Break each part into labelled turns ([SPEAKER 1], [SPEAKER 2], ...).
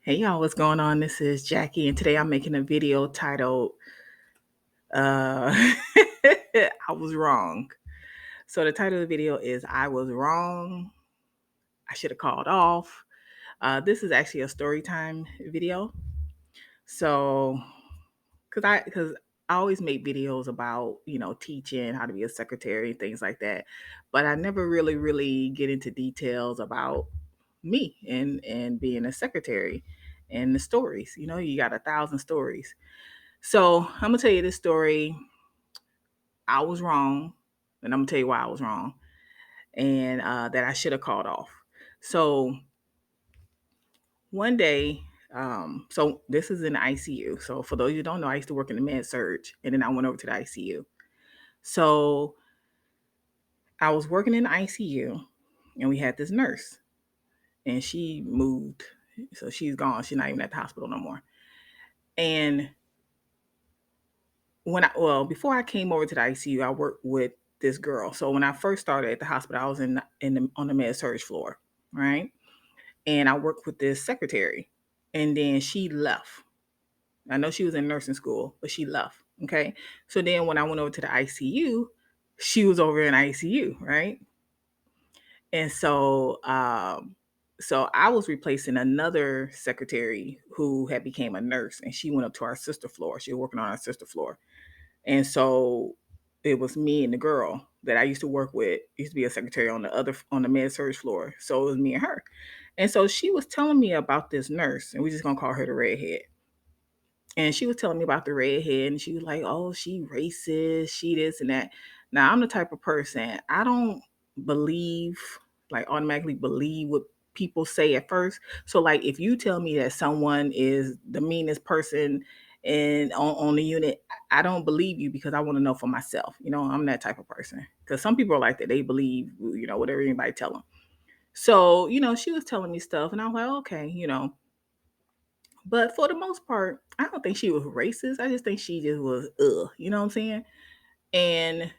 [SPEAKER 1] Hey y'all, what's going on? This is Jackie, and today I'm making a video titled uh I was wrong. So the title of the video is I was wrong. I should have called off. This is actually a story time video. So cuz I always make videos about, teaching, how to be a secretary, things like that. But I never really get into details about me and being a secretary and the stories. You got 1,000 stories. So I'm gonna tell you this story. I was wrong, and I'm gonna tell you why I was wrong, and that I should have called off. So one day, so this is in the ICU. So for those of you who don't know, I used to work in the med surge, and then I went over to the ICU. So I was working in the ICU, and we had this nurse, and she moved, so she's gone. She's not even at the hospital no more. And before I came over to the ICU, I worked with this girl. So when I first started at the hospital, I was on the med surge floor, right? And I worked with this secretary, and then she left. I know she was in nursing school, but she left. Okay, so then when I went over to the ICU, she was over in ICU, right? And so I was replacing another secretary who had became a nurse, and she went up to our sister floor. She was working on our sister floor. And so it was me and the girl that I used to work with, used to be a secretary on the med surge floor. So it was me and her. And so she was telling me about this nurse, and we're just gonna call her the redhead. And she was telling me about the redhead, and she was like, "Oh, she racist, she this and that." Now I'm the type of person, I don't believe, like automatically believe what people say at first. So like if you tell me that someone is the meanest person on the unit, I don't believe you because I want to know for myself. I'm that type of person. Because some people are like that, they believe, whatever anybody tell them. So, she was telling me stuff, and I was like, okay. But for the most part, I don't think she was racist. I just think she just was, you know what I'm saying? And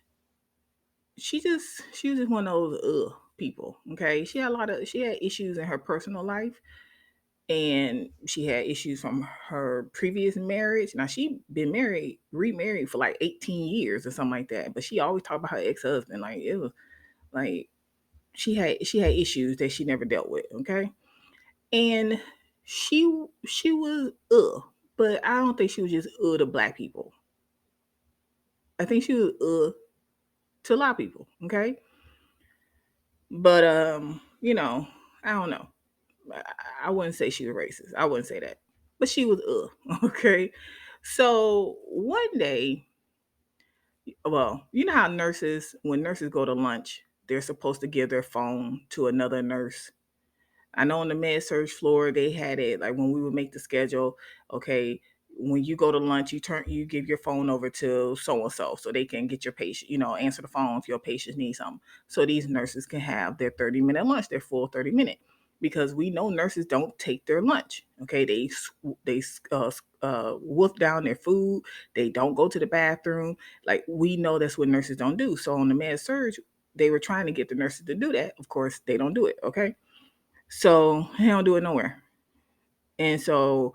[SPEAKER 1] she was just one of those people. Okay. She had issues in her personal life, and she had issues from her previous marriage. Now she been remarried for like 18 years or something like that. But she always talked about her ex-husband. Like it was like she had issues that she never dealt with. Okay. And she was but I don't think she was just to black people. I think she was to a lot of people. Okay. But I don't know. I wouldn't say she was racist. I wouldn't say that. But she was okay. So one day, well, you know how when nurses go to lunch, they're supposed to give their phone to another nurse. I know on the med surge floor they had it like when we would make the schedule. Okay, when you go to lunch, you give your phone over to so and so they can get your patient, answer the phone if your patients need something. So these nurses can have their 30-minute lunch, their full 30-minute, because we know nurses don't take their lunch. Okay, they wolf down their food. They don't go to the bathroom. Like we know that's what nurses don't do. So on the med surge, they were trying to get the nurses to do that. Of course, they don't do it. Okay, so he don't do it nowhere. And so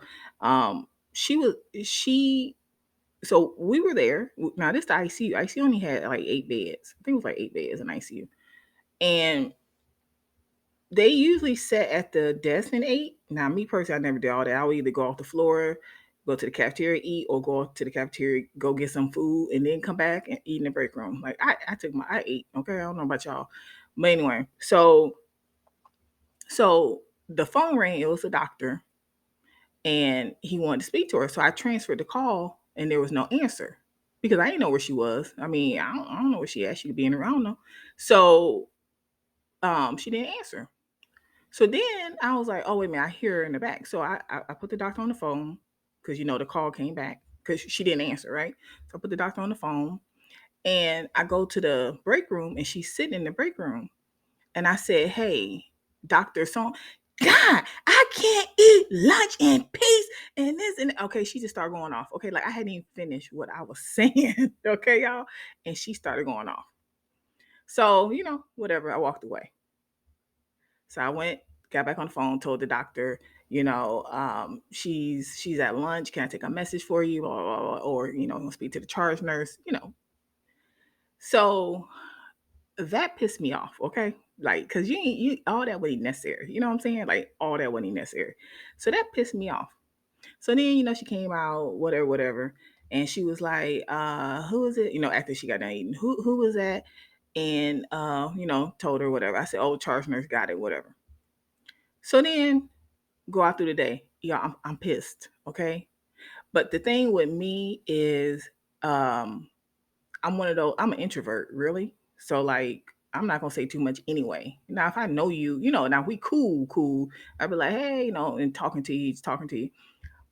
[SPEAKER 1] she was she so we were there. Now this the ICU. ICU only had like 8 beds. I think it was like 8 beds in ICU. And they usually sat at the desk and ate. Now me personally, I never did all that. I would either go off the floor, go to the cafeteria, eat, or go to the cafeteria, go get some food, and then come back and eat in the break room. Like I ate. Okay, I don't know about y'all. But anyway, so the phone rang, it was a doctor, and he wanted to speak to her. So I transferred the call, and there was no answer because I didn't know where she was. I mean, I don't know where she at. She could be in her, I don't know. So she didn't answer. So then I was like, oh wait a minute, I hear her in the back. So I put the doctor on the phone because the call came back because she didn't answer, right? So I put the doctor on the phone, and I go to the break room, and she's sitting in the break room. And I said, "Hey, Doctor So, God, I can't eat lunch in peace." And this and okay, she just started going off. Okay, like I hadn't even finished what I was saying. Okay, y'all, and she started going off. So whatever. I walked away. So I went. got back on the phone, told the doctor, she's at lunch. Can I take a message for you? Blah, blah, blah, or, speak to the charge nurse. So that pissed me off, okay? Like, cause you all that wasn't necessary. You know what I'm saying? Like all that wasn't necessary. So that pissed me off. So then, she came out, whatever, whatever. And she was like, who is it? After she got done eating, who was that? And told her whatever. I said, oh, charge nurse got it, whatever. So then go out through the day. Yeah, I'm pissed. Okay. But the thing with me is I'm one of those, I'm an introvert, really. So like I'm not gonna say too much anyway. Now if I know you, now we cool, I'd be like, hey, and talking to you.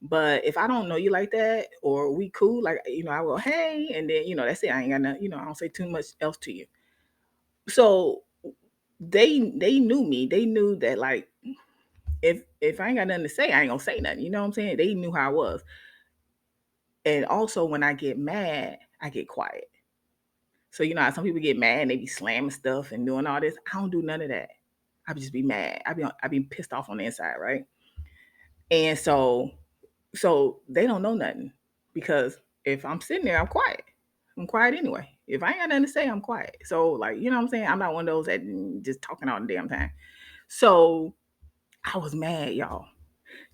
[SPEAKER 1] But if I don't know you like that, or we cool, like I will, hey, and then that's it. I ain't got nothing, I don't say too much else to you. So they knew me. They knew that like if I ain't got nothing to say, I ain't gonna say nothing. You know what I'm saying? They knew how I was. And also when I get mad, I get quiet. So how some people get mad and they be slamming stuff and doing all this. I don't do none of that. I just be mad. I be pissed off on the inside, right? And so they don't know nothing because if I'm sitting there, I'm quiet. I'm quiet anyway. If I ain't got nothing to say, I'm quiet. So like, you know what I'm saying? I'm not one of those that just talking all the damn time. So I was mad, y'all.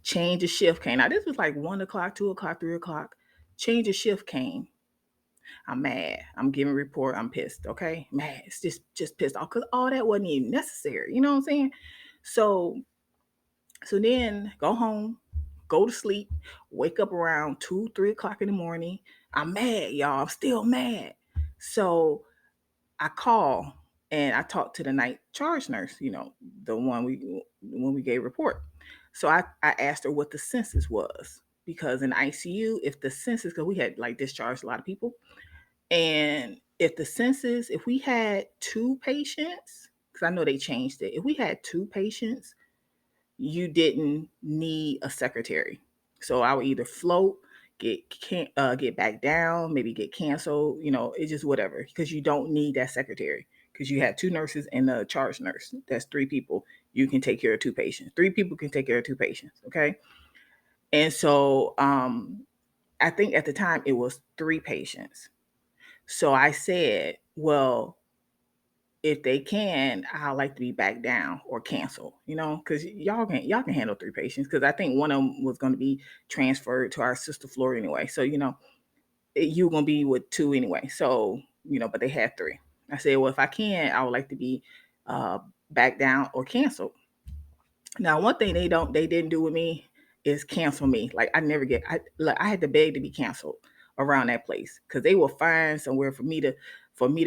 [SPEAKER 1] Change of shift came. Now this was like 1 o'clock, 2 o'clock, 3 o'clock. Change of shift came. I'm mad. I'm giving report. I'm pissed. Okay, mad. It's just pissed off because all that wasn't even necessary. You know what I'm saying? So then go home, go to sleep, wake up around 2, 3 o'clock in the morning. I'm mad, y'all. I'm still mad. So I call and I talked to the night charge nurse. The one when we gave report. So I asked her what the census was because in the ICU, if the census, because we had like discharged a lot of people, and if the census, if we had two patients, because I know they changed it, if we had two patients, you didn't need a secretary. So I would either float, get back down, maybe get canceled. It's just whatever because you don't need that secretary because you had two nurses and a charge nurse. That's three people. You can take care of two patients. Three people can take care of two patients. Okay, and so I think at the time it was three patients. So I said, well, if they can, I'd like to be back down or cancel, because y'all can handle three patients. Because I think one of them was going to be transferred to our sister floor anyway. So you're going to be with two anyway. So but they had three. I said, well, if I can, I would like to be uh, back down or canceled. Now, one thing they didn't do with me is cancel me. Like I had to beg to be canceled around that place because they will find somewhere for me to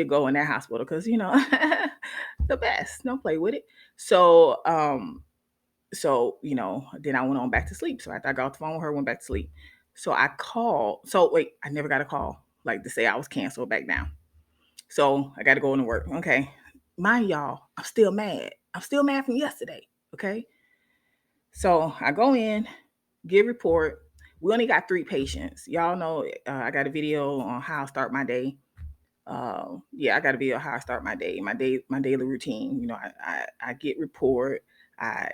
[SPEAKER 1] go in that hospital because the best. Don't play with it. So then I went on back to sleep. So after I got off the phone with her, went back to sleep. So I called. So wait, I never got a call like to say I was canceled back down. So I got to go into work. Okay, mind y'all, I'm still mad. I'm still mad from yesterday. Okay, so I go in, give report. We only got three patients. Y'all know I got a video on how I start my day. Yeah, I got to be how I start my daily routine. I get report. I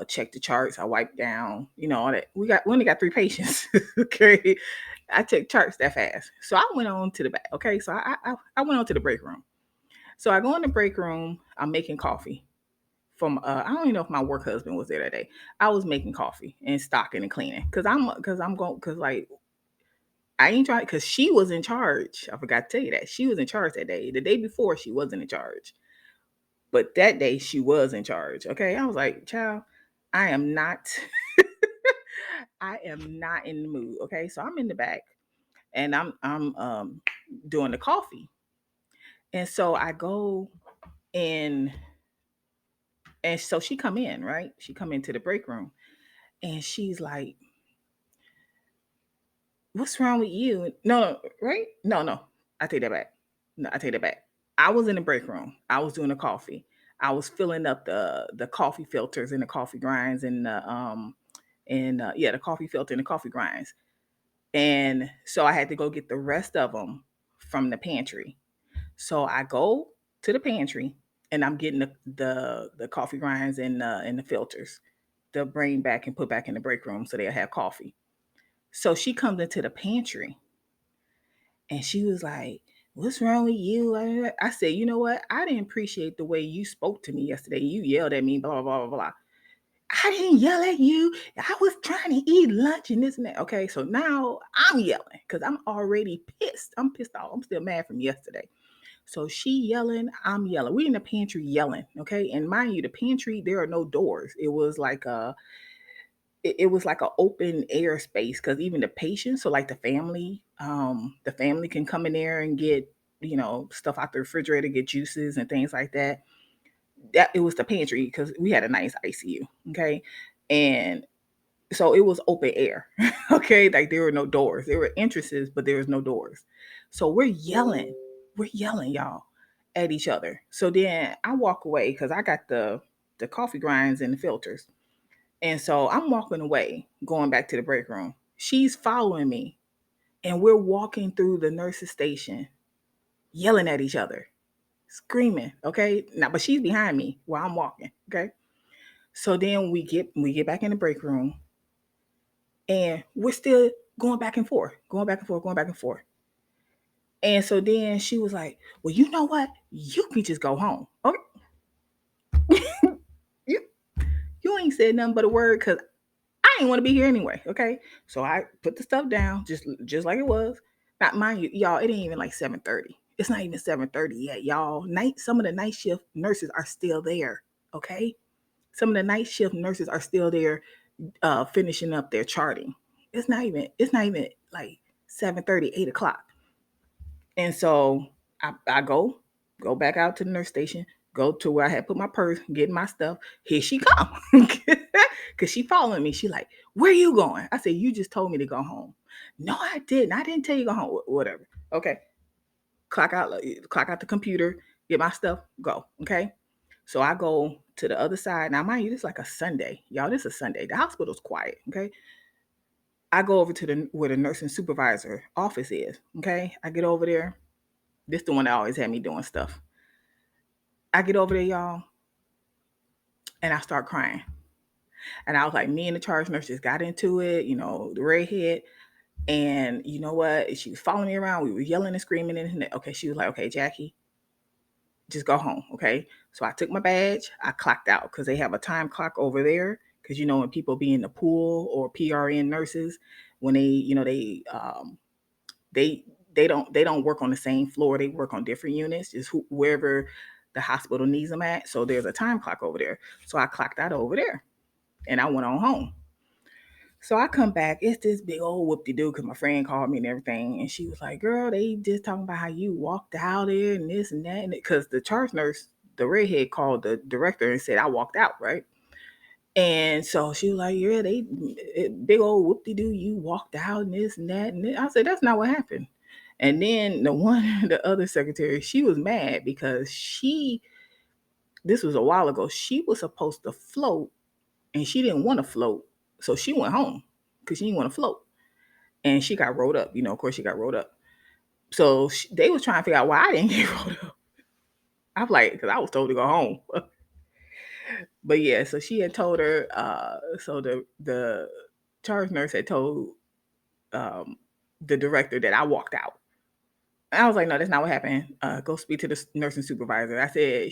[SPEAKER 1] check the charts. I wipe down. All that. We only got three patients. Okay, I check charts that fast. So I went on to the back. Okay, so I went on to the break room. So I go in the break room. I'm making coffee from I don't even know if my work husband was there that day. I was making coffee and stocking and cleaning because I'm going because like I ain't trying because she was in charge. I forgot to tell you that she was in charge that day. The day before she wasn't in charge, but that day she was in charge. Okay, I was like, child, I am not. I am not in the mood. Okay, so I'm in the back and I'm doing the coffee, and so I go in, and so she come in right. She come into the break room, and she's like, "What's wrong with you?" No, right? No. I take that back. No, I take that back. I was in the break room. I was doing the coffee. I was filling up the coffee filters and the coffee grinds and yeah, the coffee filter and the coffee grinds. And so I had to go get the rest of them from the pantry. So I go to the pantry. and I'm getting the coffee grinds and the filters to bring back and put back in the break room so they'll have coffee. So she comes into the pantry and she was like, "What's wrong with you?" I said, "You know what? I didn't appreciate the way you spoke to me yesterday. You yelled at me, blah, blah, blah, blah. I didn't yell at you. I was trying to eat lunch and this and that." Okay, so now I'm yelling because I'm already pissed. I'm pissed off. I'm still mad from yesterday. So she yelling, I'm yelling. We in the pantry yelling, okay? And mind you, the pantry, there are no doors. It was like an open air space because even the patients, so like the family can come in there and get, stuff out the refrigerator, get juices and things like that. That it was the pantry because we had a nice ICU, okay? And so it was open air, okay? Like there were no doors. There were entrances, but there was no doors. So we're yelling, y'all, at each other. So then I walk away because I got the coffee grinds and the filters. And so I'm walking away, going back to the break room. She's following me, and we're walking through the nurse's station, yelling at each other, screaming. Okay. Now, but she's behind me while I'm walking. Okay. So then we get back in the break room and we're still going back and forth, going back and forth, going back and forth. And so then she was like, "Well, you know what? You can just go home. Okay, you you ain't said nothing but a word because I didn't want to be here anyway." Okay, so I put the stuff down just like it was. Not mind you, y'all. It ain't even like 7:30. It's not even 7:30 yet, y'all. Some of the night shift nurses are still there. Okay, some of the night shift nurses are still there, finishing up their charting. It's not even like 7:30, 8 o'clock. And so I go back out to the nurse station, go to where I had put my purse, get my stuff. Here she come. Cause she following me. She like, "Where you going?" I said, "You just told me to go home." "No, I didn't. I didn't tell you to go home." Whatever. Okay. Clock out the computer, get my stuff, go. Okay. So I go to the other side. Now, mind you, this is like a Sunday. Y'all, this is a Sunday. The hospital's quiet. Okay. I go over to the where the nursing supervisor office is. Okay. I get over there. This the one that always had me doing stuff. I get over there, y'all, and I start crying. And I was like, me and the charge nurse just got into it, the redhead. And you know what? She was following me around. We were yelling and screaming. And okay, she was like, "Okay, Jackie, just go home." Okay. So I took my badge. I clocked out because they have a time clock over there. Because when people be in the pool or PRN nurses, when they they don't work on the same floor. They work on different units, just wherever the hospital needs them at. So there's a time clock over there. So I clocked out over there and I went on home. So I come back, it's this big old whoop de doo because my friend called me and everything. And she was like, "Girl, they just talking about how you walked out there and this and that." And because the charge nurse, the redhead, called the director and said I walked out, right? And so she was like, "Yeah, big old whoop de doo, you walked out and this and that." And I said, "That's not what happened." And then the other secretary, she was mad because this was a while ago, she was supposed to float and she didn't want to float. So she went home because she didn't want to float. And she got rolled up. Of course, she got rolled up. So they was trying to figure out why I didn't get rolled up. I'm like, because I was told to go home. But yeah, so she had told her, so the charge nurse had told um, the director that I walked out. I was like, "No, that's not what happened. Go speak to the nursing supervisor." I said,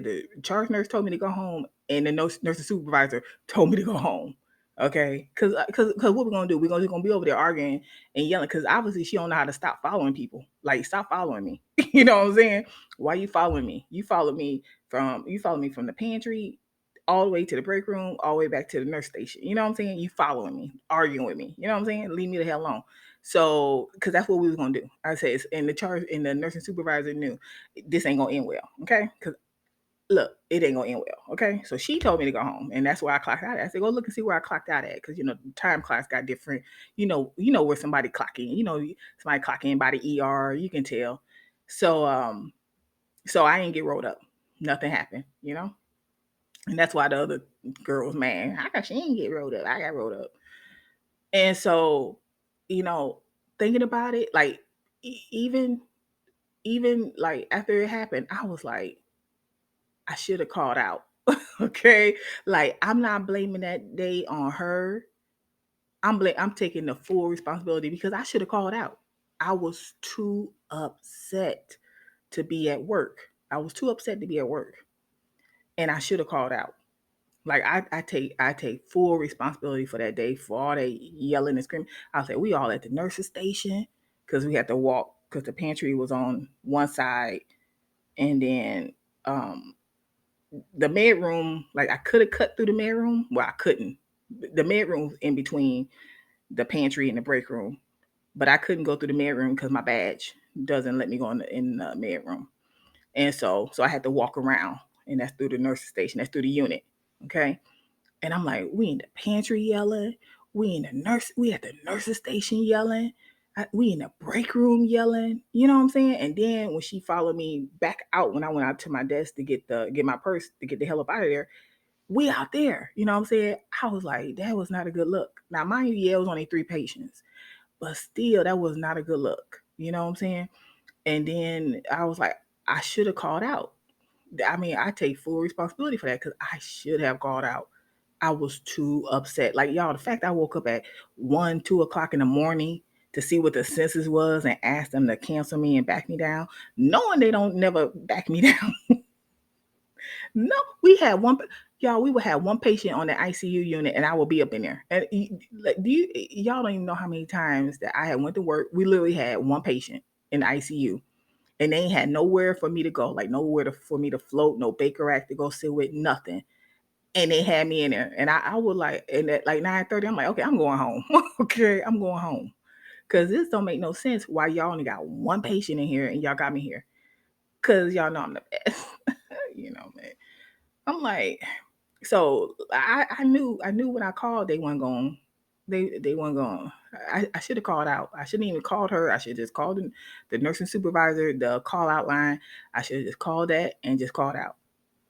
[SPEAKER 1] the charge nurse told me to go home, and the nursing supervisor told me to go home. Okay, because what we're gonna do? We're gonna be over there arguing and yelling because obviously she don't know how to stop following people. Like, stop following me. You know what I'm saying? Why you following me? You followed me from the pantry all the way to the break room, all the way back to the nurse station. You know what I'm saying? You following me, arguing with me. You know what I'm saying? Leave me the hell alone. So, because that's what we was gonna do. I said, and the nursing supervisor knew this ain't gonna end well. Okay, because look, it ain't gonna end well. Okay, so she told me to go home, and that's where I clocked out at. I said, "Go look and see where I clocked out at," because time clocks got different. Where somebody clock in. Somebody clock in by the ER. You can tell. So I didn't get rolled up. Nothing happened. And that's why the other girl was mad. How come she didn't get rolled up? I got rolled up. And so, you know, thinking about it, like even like after it happened, I was like, I should have called out. Okay. Like, I'm not blaming that day on her. I'm taking the full responsibility because I should have called out. I was too upset to be at work. I was too upset to be at work. And I should have called out. Like I take full responsibility for that day, for all that yelling and screaming. I said we all at the nurse's station because we had to walk because the pantry was on one side, and then um the med room. Like I could have cut through the med room, well I couldn't. The med room's in between the pantry and the break room, but I couldn't go through the med room because my badge doesn't let me go in the med room, and so I had to walk around, and that's through the nurse's station. That's through the unit. Okay. And I'm like, we in the pantry yelling. We at the nurse's station yelling. We in the break room yelling. You know what I'm saying? And then when she followed me back out, when I went out to my desk to get my purse to get the hell up out of there, we out there. You know what I'm saying? I was like, that was not a good look. Now, mind you, yeah, it was only 3 patients, but still, that was not a good look. You know what I'm saying? And then I was like, I should have called out. I mean, I take full responsibility for that because I should have called out. I was too upset. Like y'all, the fact I woke up at 1, 2 o'clock in the morning to see what the census was and ask them to cancel me and back me down, knowing they don't never back me down. No, we had one. Y'all, we would have one patient on the ICU unit, and I would be up in there. And like, y'all don't even know how many times that I had went to work. We literally had one patient in the ICU, and they ain't had nowhere for me to go, like nowhere for me to float, no Baker Act to go sit with, nothing. And they had me in there, and I would like, and at like 9:30, I'm like, okay, I'm going home. Okay, I'm going home because this don't make no sense. Why y'all only got one patient in here and y'all got me here? Because y'all know I'm the best. You know, man. I'm like, so I knew when I called they weren't going. They weren't going. I should have called out. I shouldn't even called her. I should just called the nursing supervisor, the call out line. I should have just called that and just called out.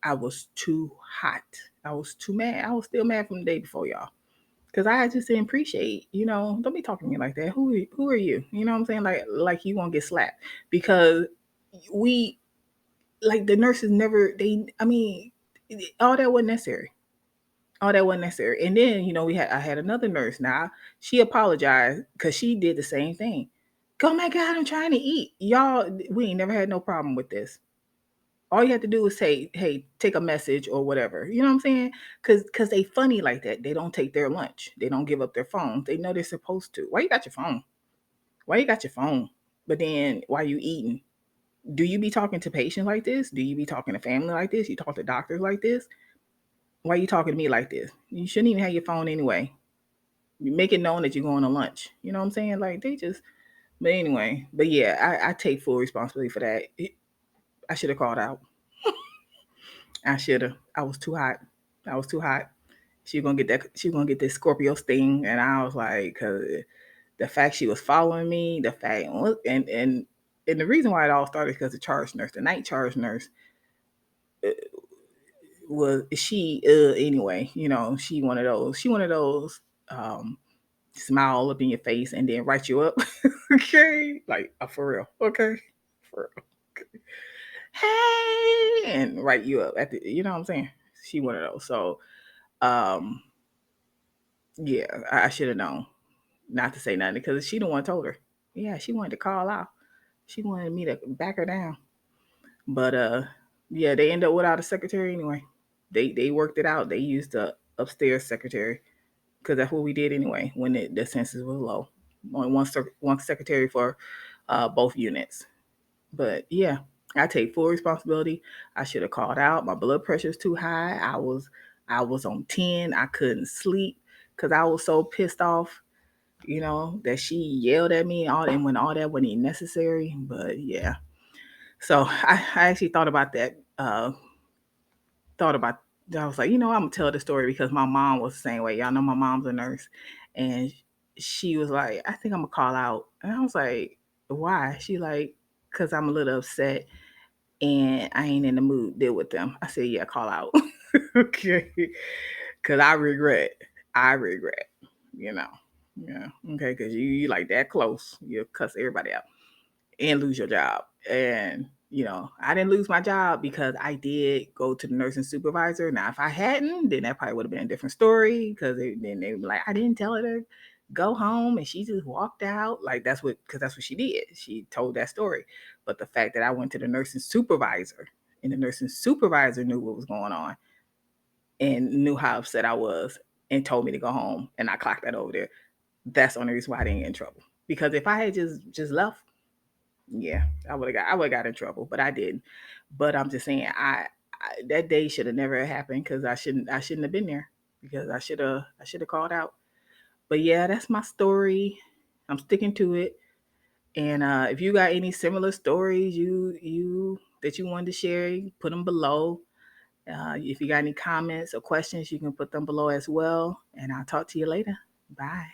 [SPEAKER 1] I was too hot. I was too mad. I was still mad from the day before, y'all. Cause I just didn't appreciate, don't be talking to me like that. Who are you? You know what I'm saying? Like you won't get slapped because we like the nurses never they. I mean, all that wasn't necessary. All that wasn't necessary. And then I had another nurse. Now she apologized because she did the same thing. Oh my God, I'm trying to eat, y'all. We ain't never had no problem with this. All you have to do is say, "Hey, take a message or whatever." You know what I'm saying? Because they funny like that. They don't take their lunch. They don't give up their phone. They know they're supposed to. Why you got your phone? Why you got your phone? But then why you eating? Do you be talking to patients like this? Do you be talking to family like this? You talk to doctors like this? Why you talking to me like this? You shouldn't even have your phone anyway. You make it known that you're going to lunch. You know what I'm saying? Like they just. But anyway, but yeah, I take full responsibility for that. I should have called out. I should have. I was too hot. I was too hot. She gonna get that. She gonna get this Scorpio sting, and I was like, cause the fact she was following me, the fact, and the reason why it all started because the charge nurse, the night charge nurse, uh, was she anyway. She one of those. She one of those. Smile up in your face and then write you up. Okay, like for real. Okay, for real. Okay. Hey, and write you up at the. You know what I'm saying? She one of those. So um yeah, I should have known not to say nothing because she the one told her. Yeah, she wanted to call out. She wanted me to back her down. But yeah, they ended up without a secretary anyway. They worked it out. They used the upstairs secretary because that's what we did anyway when the census was low. Only one secretary for both units. But yeah, I take full responsibility. I should have called out. My blood pressure was too high. I was on 10. I couldn't sleep because I was so pissed off, that she yelled at me and when all that wasn't necessary. But yeah. So I actually thought about that. Thought about I was like, I'm gonna tell the story because my mom was the same way. Y'all know my mom's a nurse, and she was like, I think I'm gonna call out, and I was like, why? She like, cause I'm a little upset and I ain't in the mood to deal with them. I said, yeah, call out. Okay. Cause I regret, you know. Yeah. Okay. Cause you like that close, you'll cuss everybody out and lose your job. And I didn't lose my job because I did go to the nursing supervisor. Now, if I hadn't, then that probably would have been a different story because then they would be like, I didn't tell her to go home and she just walked out. Like because that's what she did. She told that story. But the fact that I went to the nursing supervisor and the nursing supervisor knew what was going on and knew how upset I was and told me to go home and I clocked that over there. That's the only reason why I didn't get in trouble. Because if I had just left, yeah, I would have got in trouble, but I didn't. But I'm just saying, that day should have never happened because I shouldn't have been there because I should have called out. But yeah, that's my story. I'm sticking to it. And if you got any similar stories you that you wanted to share, you put them below. If you got any comments or questions, you can put them below as well. And I'll talk to you later. Bye.